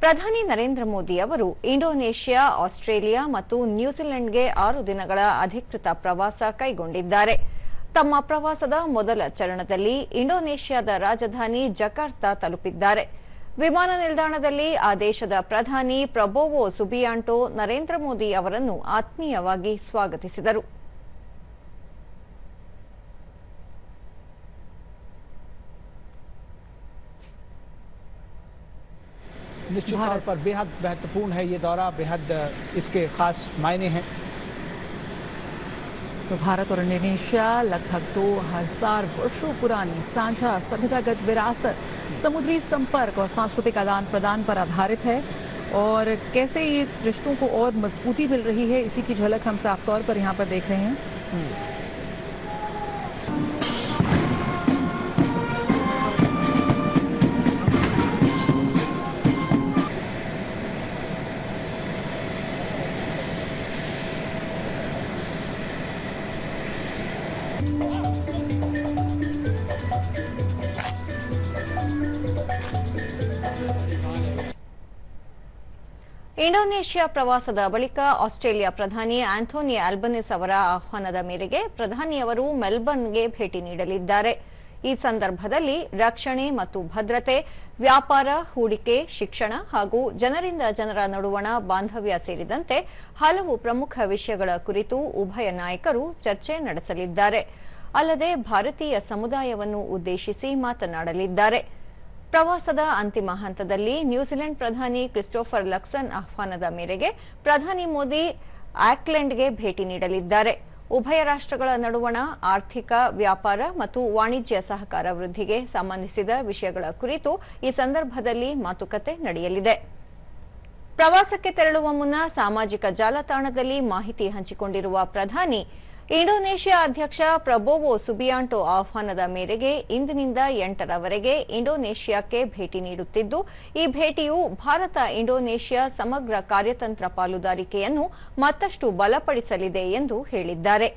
ಪ್ರಧಾನಿ ನರೇಂದ್ರ ಮೋದಿ ಅವರು Indonesia, Australia ಮತ್ತು ನ್ಯೂಜಿಲೆಂಡ್ಗೆ 6 ದಿನಗಳ ಅಧಿಕೃತ ಪ್ರವಾಸ ಕೈಗೊಂಡಿದ್ದಾರೆ. ತಮ್ಮ ಪ್ರವಾಸದ ಮೊದಲ ಚರಣದಲ್ಲಿ ಇಂಡೋನೇಷ್ಯಾದ ರಾಜಧಾನಿ ಜಕಾರ್ತಾ ತಲುಪಿದ್ದಾರೆ. ವಿಮಾನ ನಿಲ್ದಾಣದಲ್ಲಿ ಆ ದೇಶದ ಪ್ರಧಾನಿ ಪ್ರಬೋವೋ ಸುಬಿಯಾಂಟೋ ನರೇಂದ್ರ ಮೋದಿ ಅವರನ್ನು ಆತ್ಮೀಯವಾಗಿ ಸ್ವಾಗತಿಸಿದರು. निश्चित तौर पर बेहद महत्वपूर्ण है ये दौरा, बेहद इसके खास मायने हैं। तो भारत और इंडोनेशिया लगभग 2000 वर्षों पुरानी साझा सभ्यतागत विरासत, समुद्री संपर्क और सांस्कृतिक आदान प्रदान पर आधारित है और कैसे ये रिश्तों को और मजबूती मिल रही है इसी की झलक हम साफ तौर पर यहाँ पर देख रहे हैं। ಇಂಡೋನೇಷ್ಯಾ ಪ್ರವಾಸದ ಬಳಿಕ ಆಸ್ಟ್ರೇಲಿಯಾ ಪ್ರಧಾನಿ ಆಂಥೋನಿ ಆಲ್ಬನೀಸ್ ಅವರ ಆಹ್ವಾನದ ಮೇರೆಗೆ ಪ್ರಧಾನಿಯವರು ಮೆಲ್ಬರ್ನ್ಗೆ ಭೇಟಿ ನೀಡಲಿದ್ದಾರೆ. ಈ ಸಂದರ್ಭದಲ್ಲಿ ರಕ್ಷಣೆ ಮತ್ತು ಭದ್ರತೆ, ವ್ಯಾಪಾರ, ಹೂಡಿಕೆ, ಶಿಕ್ಷಣ ಹಾಗೂ ಜನರಿಂದ ಜನರ ನಡುವಣ ಬಾಂಧವ್ಯ ಸೇರಿದಂತೆ ಹಲವು ಪ್ರಮುಖ ವಿಷಯಗಳ ಕುರಿತು ಉಭಯ ನಾಯಕರು ಚರ್ಚೆ ನಡೆಸಲಿದ್ದಾರೆ. ಅಲ್ಲದೆ ಭಾರತೀಯ ಸಮುದಾಯವನ್ನು ಉದ್ದೇಶಿಸಿ ಮಾತನಾಡಲಿದ್ದಾರೆ. ಪ್ರವಾಸದ ಅಂತಿಮ ಹಂತದಲ್ಲಿ ನ್ಯೂಜಿಲೆಂಡ್ ಪ್ರಧಾನಿ ಕ್ರಿಸ್ಟೋಫರ್ ಲಕ್ಸನ್ ಆಹ್ವಾನದ ಮೇರೆಗೆ ಪ್ರಧಾನಿ ಮೋದಿ ಆಕ್ಲೆಂಡ್ಗೆ ಭೇಟಿ ನೀಡಲಿದ್ದಾರೆ. ಉಭಯ ರಾಷ್ಟ್ರಗಳ ನಡುವಣ ಆರ್ಥಿಕ, ವ್ಯಾಪಾರ ಮತ್ತು ವಾಣಿಜ್ಯ ಸಹಕಾರ ವೃದ್ಧಿಗೆ ಸಂಬಂಧಿಸಿದ ವಿಷಯಗಳ ಕುರಿತು ಈ ಸಂದರ್ಭದಲ್ಲಿ ಮಾತುಕತೆ ನಡೆಯಲಿದೆ. ಪ್ರವಾಸಕ್ಕೆ ತೆರಳುವ ಮುನ್ನ ಸಾಮಾಜಿಕ ಜಾಲತಾಣದಲ್ಲಿ ಮಾಹಿತಿ ಹಂಚಿಕೊಂಡಿರುವ ಪ್ರಧಾನಿ, ಇಂಡೋನೇಷ್ಯಾ ಅಧ್ಯಕ್ಷ ಪ್ರಬೋವೋ ಸುಬಿಯಾಂಟೋ ಆಹ್ವಾನದ ಮೇರೆಗೆ ಇಂದಿನಿಂದ 8ರವರೆಗೆ ಇಂಡೋನೇಷ್ಯಾಕ್ಕೆ ಭೇಟಿ ನೀಡುತ್ತಿದ್ದು, ಈ ಭೇಟಿಯು ಭಾರತ ಇಂಡೋನೇಷ್ಯಾ ಸಮಗ್ರ ಕಾರ್ಯತಂತ್ರ ಪಾಲುದಾರಿಕೆಯನ್ನು ಮತ್ತಷ್ಟು ಬಲಪಡಿಸಲಿದೆ ಎಂದು ಹೇಳಿದ್ದಾರೆ.